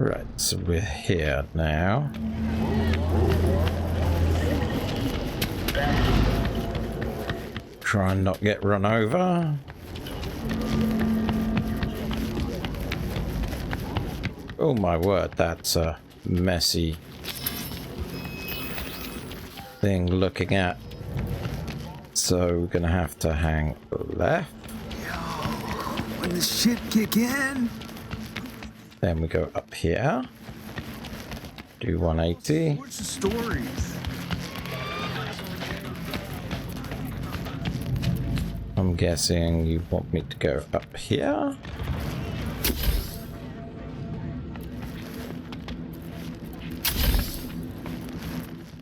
Right, so we're here now. Try and not get run over. Oh my word, that's a messy thing looking at. So we're gonna have to hang left. Yo, when the shit kick in. Then we go up here. Do 180. What's the story? I'm guessing you want me to go up here.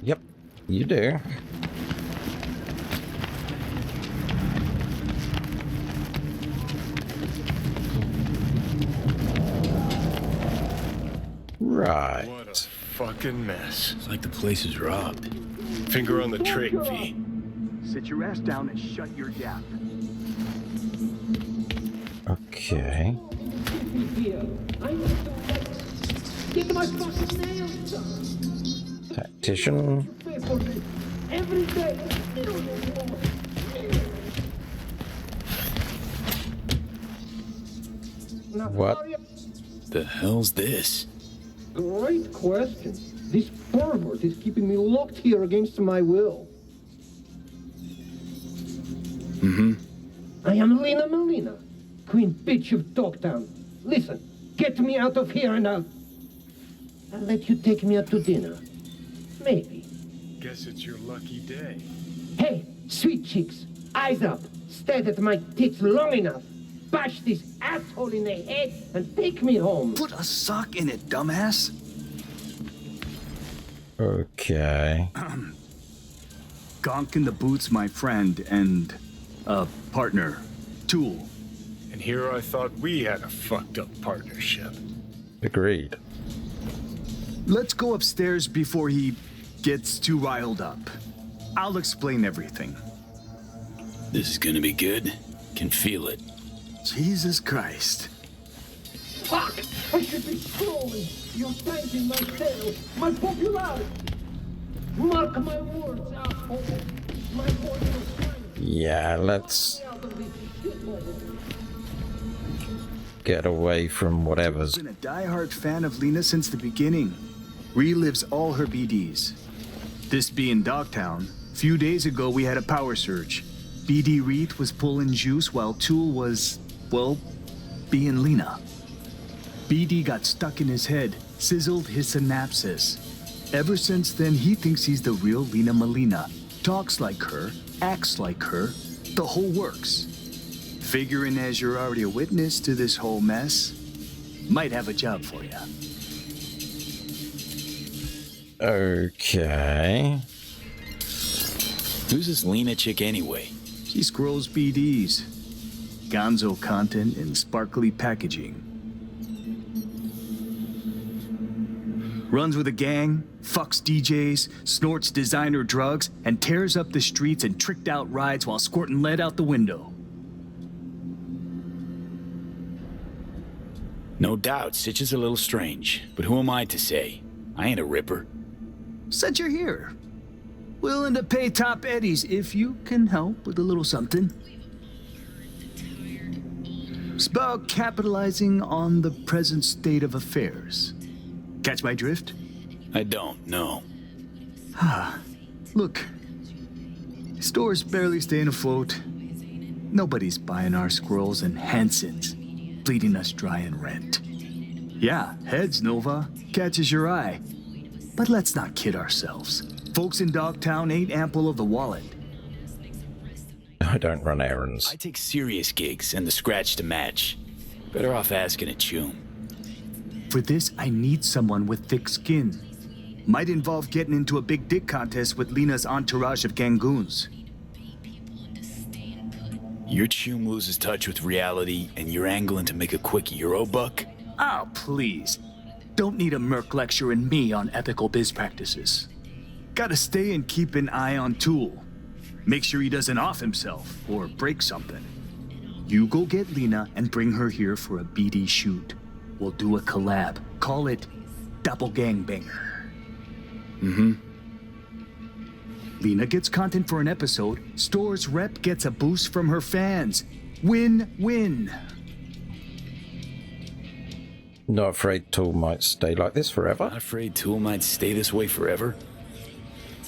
Yep, you do. Right. What a fucking mess. It's like the place is robbed. Finger on the trigger, V. Sit your ass down and shut your gap. Okay. Get my fucking nails done. Tactician. Every day. What? The hell's this? Great question. This pervert is keeping me locked here against my will. I am Lena Melina, Queen Bitch of Dogtown. Listen, get me out of here and I'll let you take me out to dinner. Maybe. Guess it's your lucky day. Hey, sweet chicks, eyes up. Stare at my tits long enough. Bash this asshole in the head and take me home. Put a sock in it, dumbass. Okay. Gonk in the Boots, my friend, and partner, Tool. And here I thought we had a fucked up partnership. Agreed. Let's go upstairs before he gets too riled up. I'll explain everything. This is gonna be good. Can feel it. Jesus Christ. Fuck! I should be scrolling. You're tanking my sales, my popularity. Mark my words, asshole. My point of time. Yeah, let's get away from whatever's. Been a diehard fan of Lena since the beginning. Relives all her BDs. This being Dogtown, few days ago we had a power surge. BD Reed was pulling juice while Tool was, well, being Lena. BD got stuck in his head, sizzled his synapses. Ever since then, he thinks he's the real Lena Melina. Talks like her, acts like her, the whole works. Figuring as you're already a witness to this whole mess, might have a job for you. Okay. Who's this Lena chick anyway? She scrolls BDs. Gonzo content in sparkly packaging. Runs with a gang, fucks DJs, snorts designer drugs, and tears up the streets in tricked out rides while squirting lead out the window. No doubt, Sitch is a little strange, but who am I to say? I ain't a ripper. Said you're here. Willing to pay top eddies if you can help with a little something. It's about capitalizing on the present state of affairs. Catch my drift? I don't, no. Look, store's barely staying afloat. Nobody's buying our squirrels and Hansons, bleeding us dry in rent. Yeah, heads, Nova, catches your eye. But let's not kid ourselves. Folks in Dogtown ain't ample of the wallet. I don't run errands. I take serious gigs and the scratch to match. Better off asking a chum. For this, I need someone with thick skin. Might involve getting into a big dick contest with Lena's entourage of gangoons. Your chum loses touch with reality and you're angling to make a quick Euro buck? Oh, please. Don't need a Merc lecturing me on ethical biz practices. Gotta stay and keep an eye on Tool. Make sure he doesn't off himself or break something. You go get Lena and bring her here for a BD shoot. We'll do a collab. Call it doppelgangbanger. Mm-hmm. Lena gets content for an episode, Store's rep gets a boost from her fans. Win-win. Not afraid Tool might stay like this forever. Not afraid Tool might stay this way forever?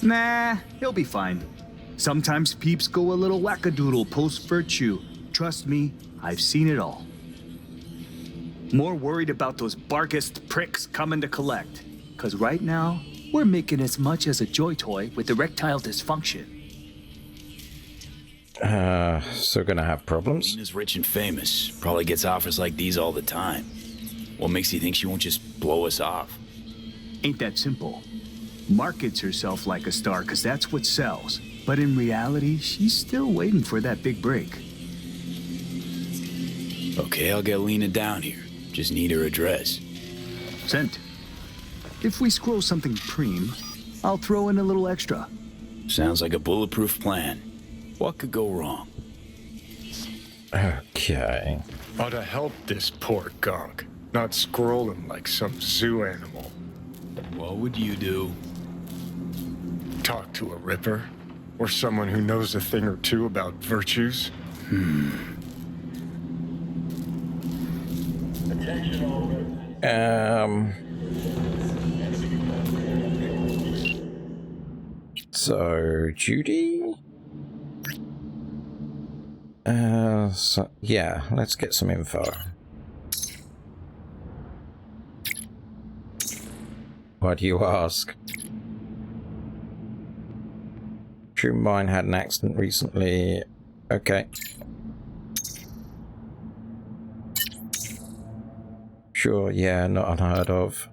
Nah, he'll be fine. Sometimes peeps go a little wackadoodle post-virtue. Trust me, I've seen it all. More worried about those barkist pricks coming to collect. 'Cause right now, we're making as much as a joy toy with erectile dysfunction. So gonna have problems. Lena's rich and famous. Probably gets offers like these all the time. What makes you think she won't just blow us off? Ain't that simple. Markets herself like a star 'cause that's what sells. But in reality, she's still waiting for that big break. Okay, I'll get Lena down here. Just need her address. Sent. If we scroll something preem, I'll throw in a little extra. Sounds like a bulletproof plan. What could go wrong? Okay. Ought to help this poor gonk, not scroll him like some zoo animal. What would you do? Talk to a ripper, or someone who knows a thing or two about virtues. So, Judy? Yeah, let's get some info. Why do you ask? True mine had an accident recently. Okay. Sure, yeah, not unheard of.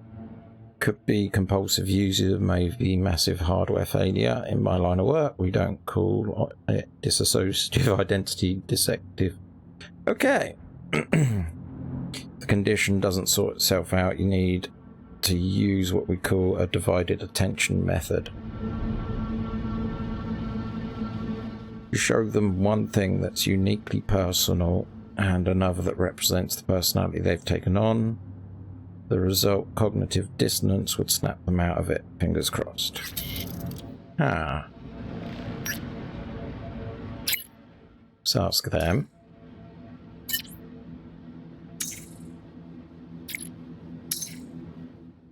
Could be compulsive user, maybe massive hardware failure. In my line of work, we don't call it dissociative identity dissective. Okay. The condition doesn't sort itself out. You need to use what we call a divided attention method. You show them one thing that's uniquely personal and another that represents the personality they've taken on. The result, cognitive dissonance, would snap them out of it. Fingers crossed. Ah. Let's ask them.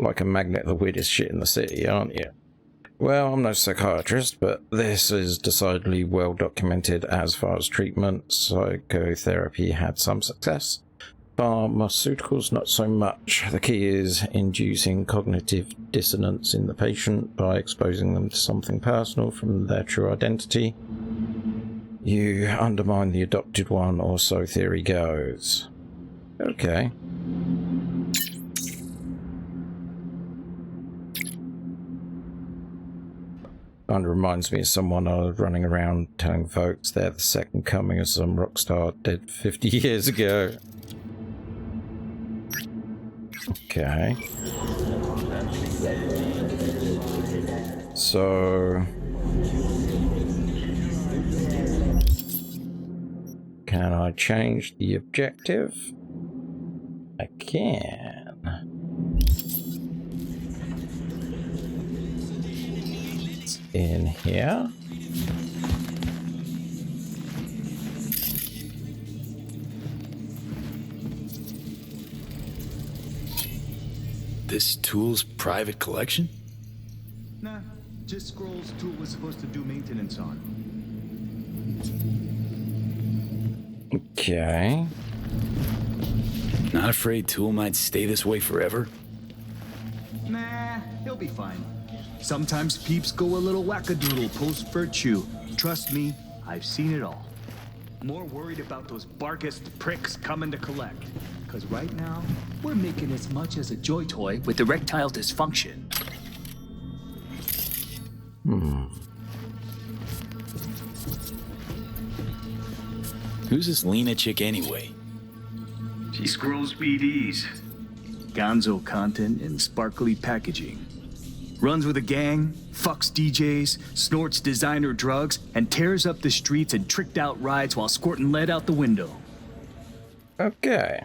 Like a magnet, the weirdest shit in the city, aren't you? Well, I'm no psychiatrist, but this is decidedly well documented as far as treatment. Psychotherapy had some success. Pharmaceuticals, not so much. The key is inducing cognitive dissonance in the patient by exposing them to something personal from their true identity. You undermine the adopted one, or so theory goes. Okay. Kind of reminds me of someone I was running around telling folks they're the second coming of some rock star dead 50 years ago. Okay. So... can I change the objective? I can. It's in here. This tool's private collection? Nah, just scrolls Tool was supposed to do maintenance on. Okay. Not afraid Tool might stay this way forever? Nah, he'll be fine. Sometimes peeps go a little wackadoodle post-virtue. Trust me, I've seen it all. More worried about those barkist pricks coming to collect. 'Cause right now, we're making as much as a joy toy with erectile dysfunction. Who's this Lena chick anyway? She scrolls BDs. Gonzo content in sparkly packaging. Runs with a gang, fucks DJs, snorts designer drugs, and tears up the streets in tricked out rides while squirting lead out the window. Okay.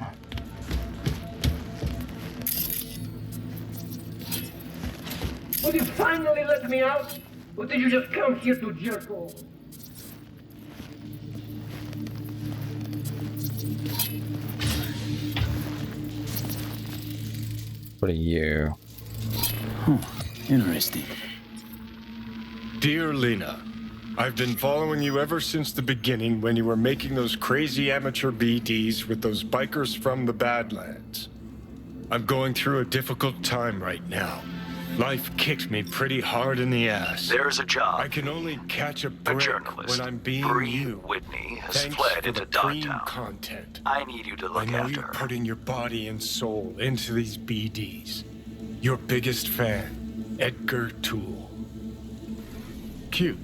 Will you finally let me out? Or did you just come here to jerk off? What are you? Interesting. Dear Lena, I've been following you ever since the beginning when you were making those crazy amateur BDs with those bikers from the Badlands. I'm going through a difficult time right now. Life kicked me pretty hard in the ass. There's a job. I can only catch a break journalist, when I'm being Bree you. Whitney, has Thanks fled for into the clean Dogtown. content. I need you to I look know after you're her. putting your body and soul into these BDs. Your biggest fan, Edgar Toole. Cute.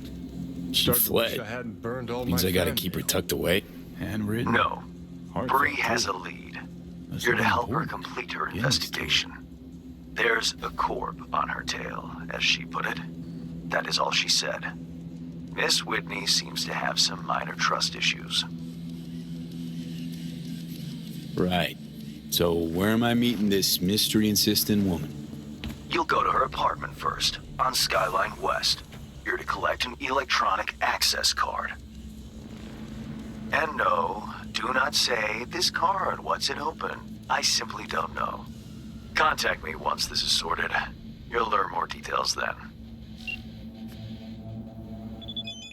She Starting to wish fled. I hadn't burned all Means my I gotta fan keep her mail. tucked away. Handwritten. No. Heartfelt, Bree has too. a lead. That's You're to not help her important. complete her Yes, investigation. There's a corp on her tail, as she put it. That is all she said. Miss Whitney seems to have some minor trust issues. Right. So where am I meeting this mystery-insistent woman? You'll go to her apartment first, on Skyline West. You're to collect an electronic access card. And no, do not say, this card, what's it open? I simply don't know. Contact me once this is sorted. You'll learn more details then.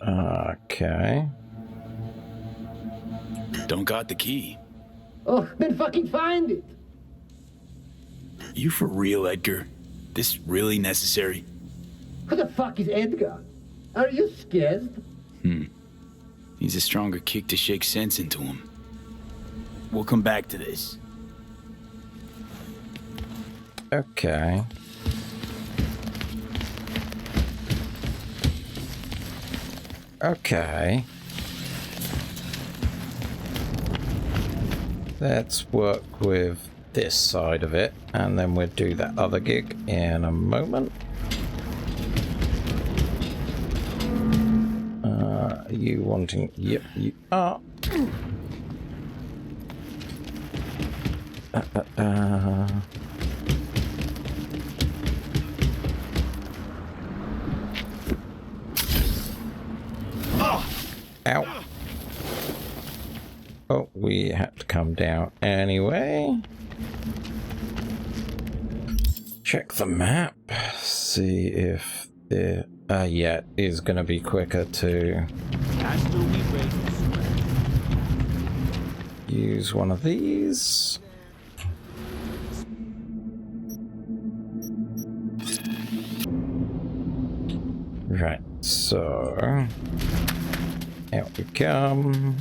Okay. Don't got the key. Oh, then fucking find it. You for real, Edgar? This really necessary? Who the fuck is Edgar? Are you scared? Needs a stronger kick to shake sense into him. We'll come back to this. Okay. Okay. Let's work with this side of it, and then we'll do that other gig in a moment. Are you wanting... Yep, you are. Ow. Oh, we had to come down anyway. Check the map. See if the... yeah, it is going to be quicker to use one of these. Right, so... out we come.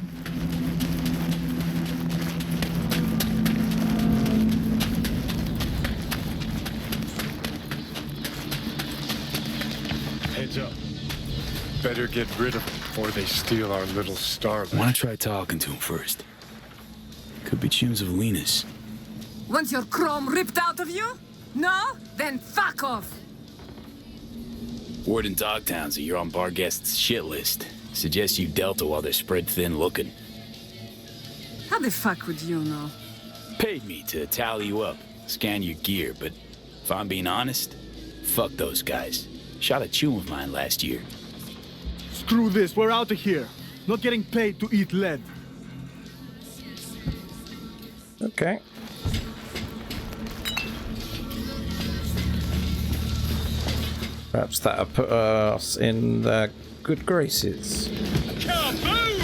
Heads up. Better get rid of them before they steal our little starlet. I want to try talking to him first. Could be tunes of Lena's. Want your chrome ripped out of you? No? Then fuck off! Word in Dogtown's that you're on bar guests' shit list. Suggest you Delta while they're spread thin looking. How the fuck would you know? Paid me to tally you up, scan your gear, but if I'm being honest, fuck those guys. Shot a tune of mine last year. Screw this, we're out of here. Not getting paid to eat lead. Okay. Perhaps that'll put us in the good graces. Kaboom!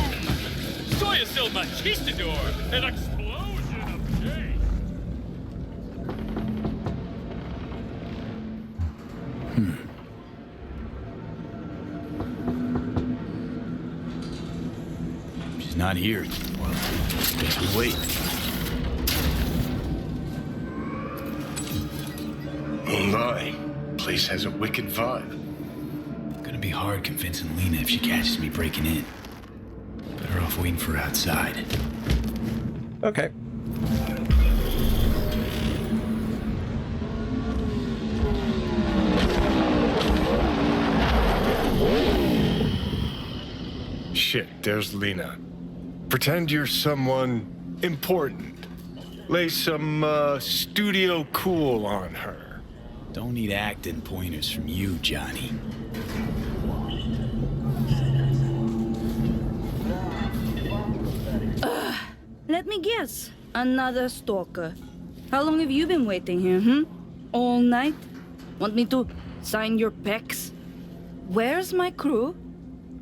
Soy is still machistador! An explosion of taste! She's not here. Well, guess we wait. Oh my. Place has a wicked vibe. Gonna be hard convincing Lena if she catches me breaking in. Better off waiting for her outside. Okay. Shit, there's Lena. Pretend you're someone important. Lay some, studio cool on her. Don't need acting pointers from you, Johnny. Let me guess. Another stalker. How long have you been waiting here, All night? Want me to sign your pecs? Where's my crew?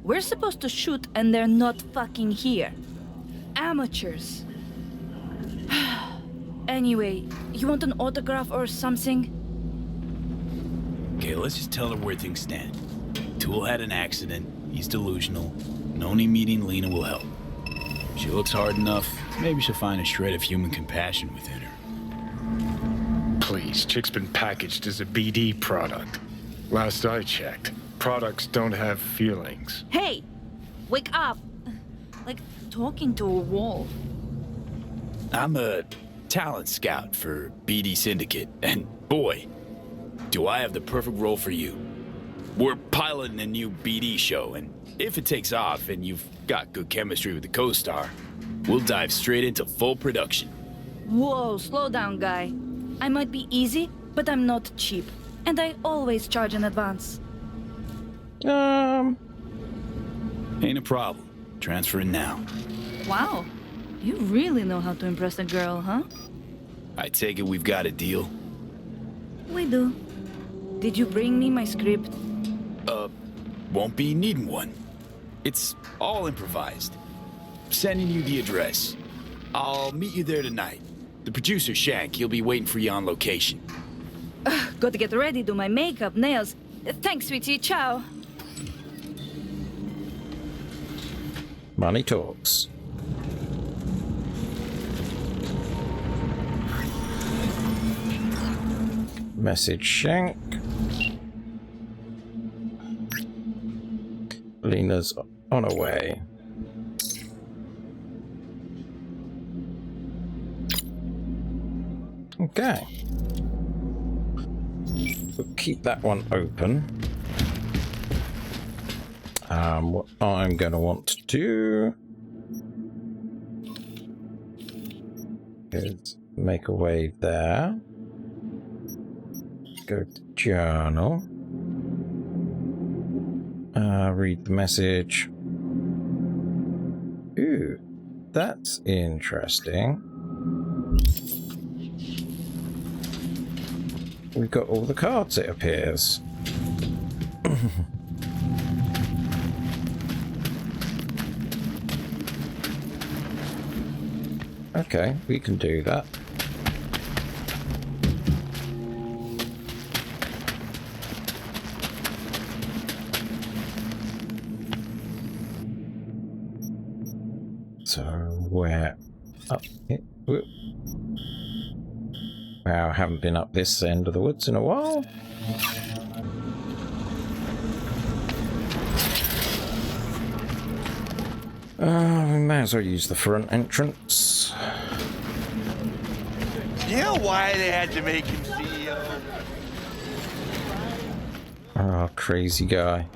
We're supposed to shoot and they're not fucking here. Amateurs. Anyway, you want an autograph or something? Okay, let's just tell her where things stand. Tool had an accident. He's delusional. And only meeting Lena will help. If she looks hard enough, maybe she'll find a shred of human compassion within her. Please, Chick's been packaged as a BD product. Last I checked, products don't have feelings. Hey! Wake up! Like talking to a wall. I'm a talent scout for BD Syndicate, and boy, do I have the perfect role for you. We're piloting a new BD show, and if it takes off and you've got good chemistry with the co-star, we'll dive straight into full production. Whoa, slow down, guy. I might be easy, but I'm not cheap. And I always charge in advance. Ain't a problem. Transferring now. Wow. You really know how to impress a girl, huh? I take it we've got a deal? We do. Did you bring me my script? Won't be needing one. It's all improvised. Sending you the address. I'll meet you there tonight. The producer, Shank, he'll be waiting for you on location. Got to get ready, do my makeup, nails. Thanks, sweetie. Ciao. Money talks. Message Shank. Lena's on her way. Okay. We'll keep that one open. What I'm going to want to do is make a way there. Go to journal. Read the message. Ooh, that's interesting. We've got all the cards, it appears. Okay, we can do that. So where up here? Wow, I haven't been up this end of the woods in a while. We may as well use the front entrance. You know why they had to make him CEO? Oh, crazy guy.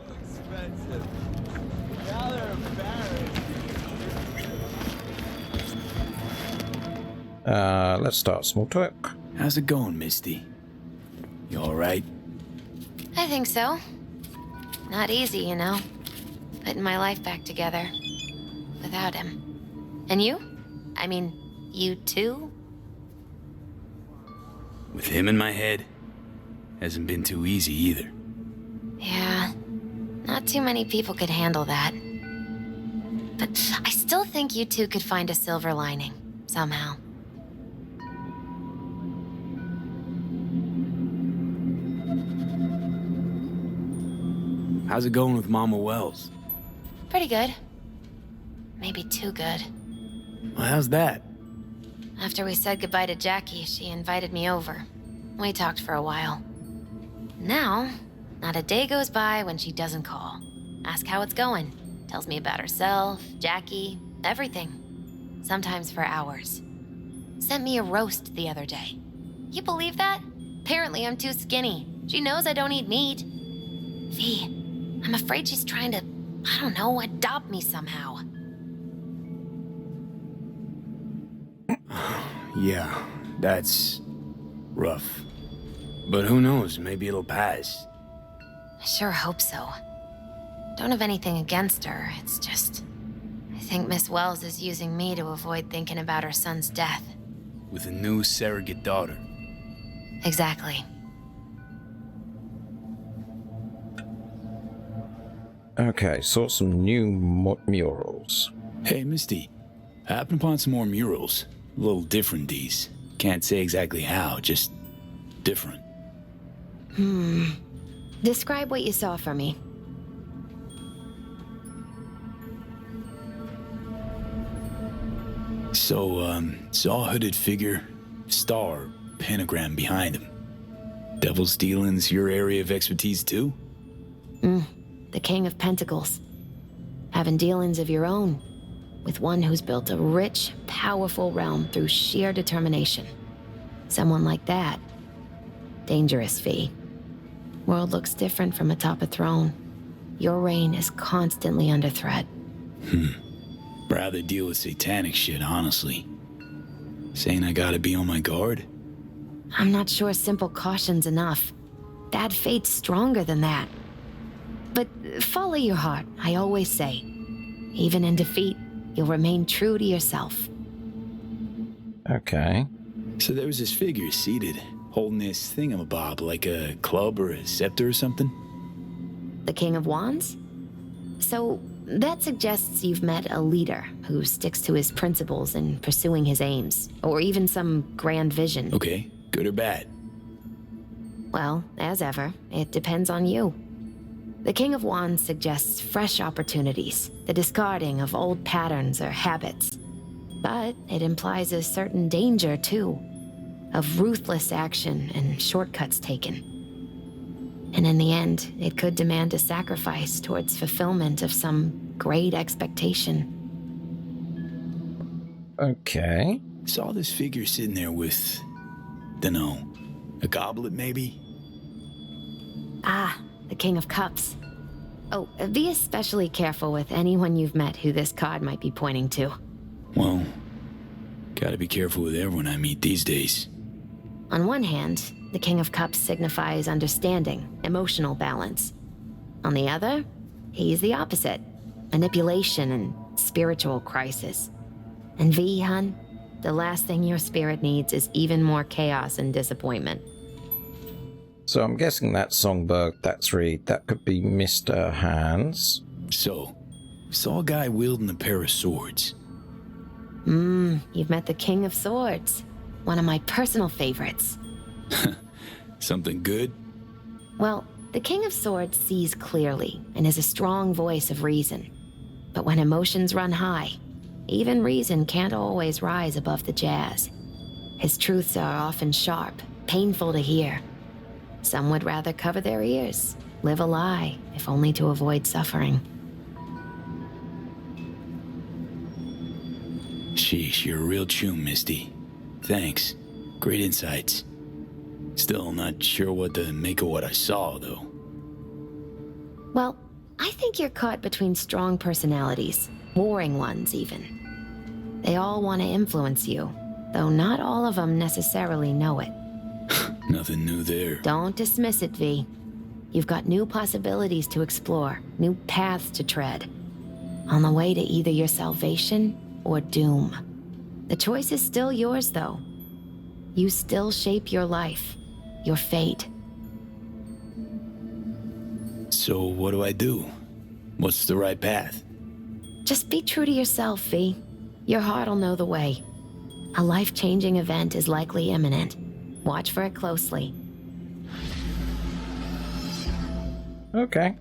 Let's start small talk. How's it going, Misty? You alright? I think so. Not easy, you know. Putting my life back together. Without him. And you? I mean, you too? With him in my head, hasn't been too easy either. Yeah. Not too many people could handle that. But I still think you two could find a silver lining. Somehow. How's it going with Mama Wells? Pretty good. Maybe too good. Well, how's that? After we said goodbye to Jackie, she invited me over. We talked for a while. Now, not a day goes by when she doesn't call. Ask how it's going. Tells me about herself, Jackie, everything. Sometimes for hours. Sent me a roast the other day. You believe that? Apparently I'm too skinny. She knows I don't eat meat. V, I'm afraid she's trying to, I don't know, adopt me somehow. Yeah, that's rough. But who knows, maybe it'll pass. I sure hope so. Don't have anything against her, it's just... I think Miss Wells is using me to avoid thinking about her son's death. With a new surrogate daughter. Exactly. Okay, saw some new murals. Hey, Misty. I happened upon some more murals. A little different, these. Can't say exactly how, just different. Describe what you saw for me. So, saw a hooded figure, star, pentagram behind him. Devil's dealings your area of expertise too? The King of Pentacles. Having dealings of your own, with one who's built a rich, powerful realm through sheer determination. Someone like that. Dangerous, V. World looks different from atop a throne. Your reign is constantly under threat. Rather deal with satanic shit, honestly. Saying I gotta be on my guard? I'm not sure simple caution's enough. Bad fate's stronger than that. But follow your heart, I always say. Even in defeat, you'll remain true to yourself. Okay. So there was this figure seated, holding this thingamabob like a club or a scepter or something? The King of Wands? So, that suggests you've met a leader who sticks to his principles in pursuing his aims, or even some grand vision. Okay, good or bad? Well, as ever, it depends on you. The King of Wands suggests fresh opportunities, the discarding of old patterns or habits. But it implies a certain danger, too, of ruthless action and shortcuts taken. And in the end, it could demand a sacrifice towards fulfillment of some great expectation. Okay. Saw this figure sitting there with, dunno, a goblet maybe? Ah, the King of Cups. Oh, be especially careful with anyone you've met who this card might be pointing to. Well, gotta be careful with everyone I meet these days. On one hand, the King of Cups signifies understanding, emotional balance. On the other, he's the opposite, manipulation and spiritual crisis. And V, hun, the last thing your spirit needs is even more chaos and disappointment. So I'm guessing that Songbird, that's Reed, that could be Mr. Hands. So, saw a guy wielding a pair of swords. You've met the King of Swords, one of my personal favorites. Something good? Well, the King of Swords sees clearly and is a strong voice of reason. But when emotions run high, even reason can't always rise above the jazz. His truths are often sharp, painful to hear. Some would rather cover their ears, live a lie, if only to avoid suffering. Sheesh, you're a real chum, Misty. Thanks. Great insights. Still not sure what to make of what I saw, though. Well, I think you're caught between strong personalities, warring ones even. They all want to influence you, though not all of them necessarily know it. Nothing new there. Don't dismiss it, V. You've got new possibilities to explore, new paths to tread. On the way to either your salvation or doom. The choice is still yours, though. You still shape your life, your fate. So what do I do? What's the right path? Just be true to yourself, V. Your heart'll know the way. A life-changing event is likely imminent. Watch for it closely. Okay.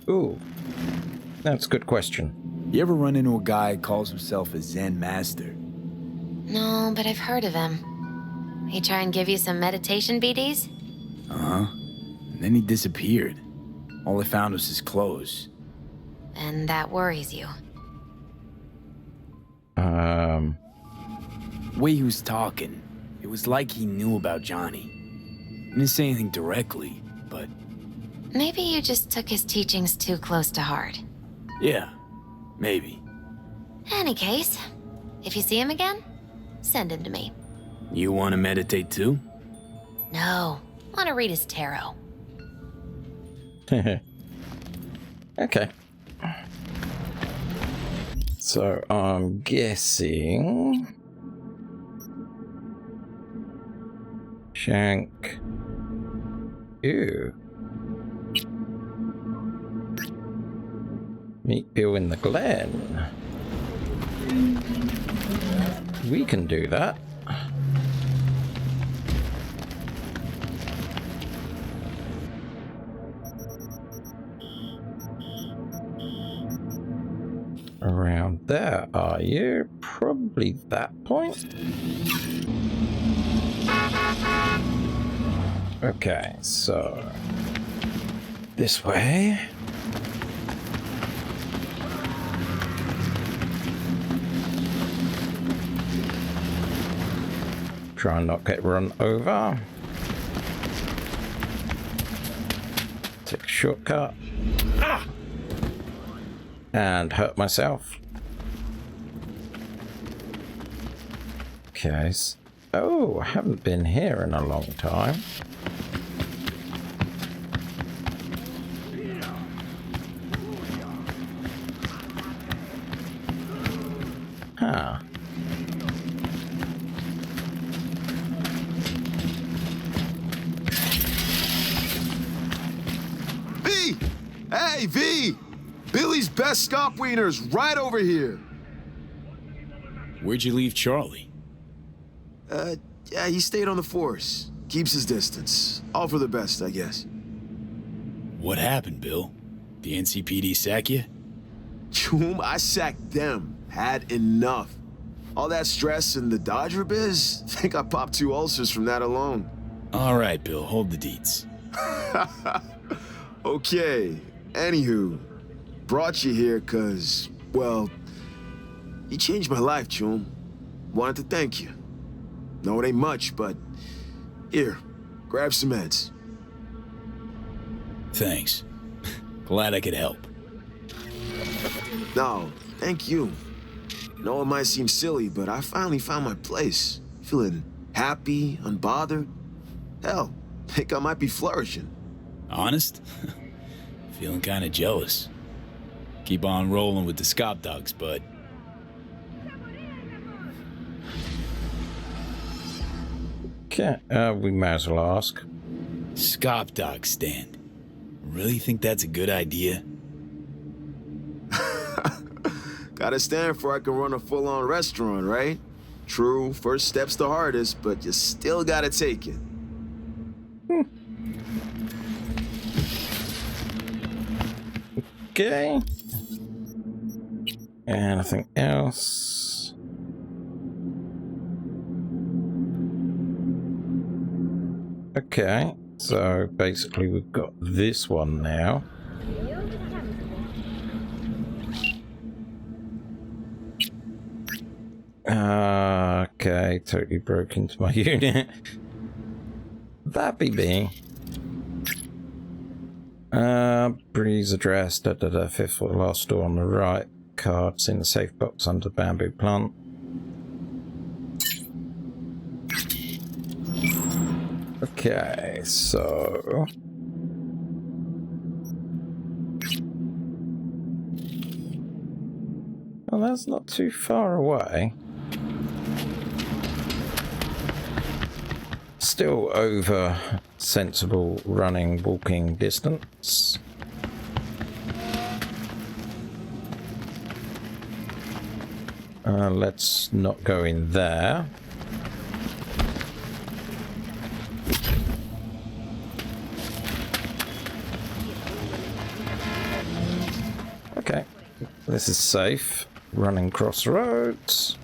Ooh, that's a good question. You ever run into a guy who calls himself a Zen master? No, but I've heard of him. He try and give you some meditation BDs? Uh-huh. And then he disappeared. All I found was his clothes. And that worries you. The way he was talking, it was like he knew about Johnny. He didn't say anything directly, but... Maybe you just took his teachings too close to heart. Yeah, maybe. Any case, if you see him again, send him to me. You want to meditate too? No, I want to read his tarot. Okay. So I'm guessing Shank. Ew. Meet Bill in the Glen. We can do that. Around there, are you? Probably that point. Okay, so this way. Try and not get run over. Take a shortcut. Ah! And hurt myself. Okay. Oh, I haven't been here in a long time. Huh. V! Hey, V! Billy's best scop wiener's right over here. Where'd you leave Charlie? Yeah, he stayed on the force. Keeps his distance. All for the best, I guess. What happened, Bill? The NCPD sack you? Choom, I sacked them. Had enough. All that stress and the Dodger biz? Think I popped 2 ulcers from that alone. All right, Bill, hold the deets. Okay. Anywho, brought you here cause, well, you changed my life, Choom. Wanted to thank you. No, it ain't much, but here, grab some meds. Thanks. Glad I could help. No, thank you. No, it might seem silly, but I finally found my place. Feeling happy, unbothered. Hell, think I might be flourishing. Honest? Feeling kind of jealous. Keep on rolling with the scop dogs, bud. Okay, we might as well ask. Scop dog stand. Really think that's a good idea? Gotta stand for I can run a full-on restaurant, right? True, first step's the hardest, but you still gotta take it. Okay. Anything else? Okay, so basically we've got this one now. Okay, totally broke into my unit. That be me. Breeze address, fifth floor, last door on the right. Cards in the safe box under the bamboo plant. Okay, so... well, that's not too far away. Still over sensible running, walking distance. Let's not go in there. Okay, this is safe. Running crossroads.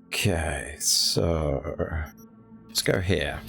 Okay, so let's go here.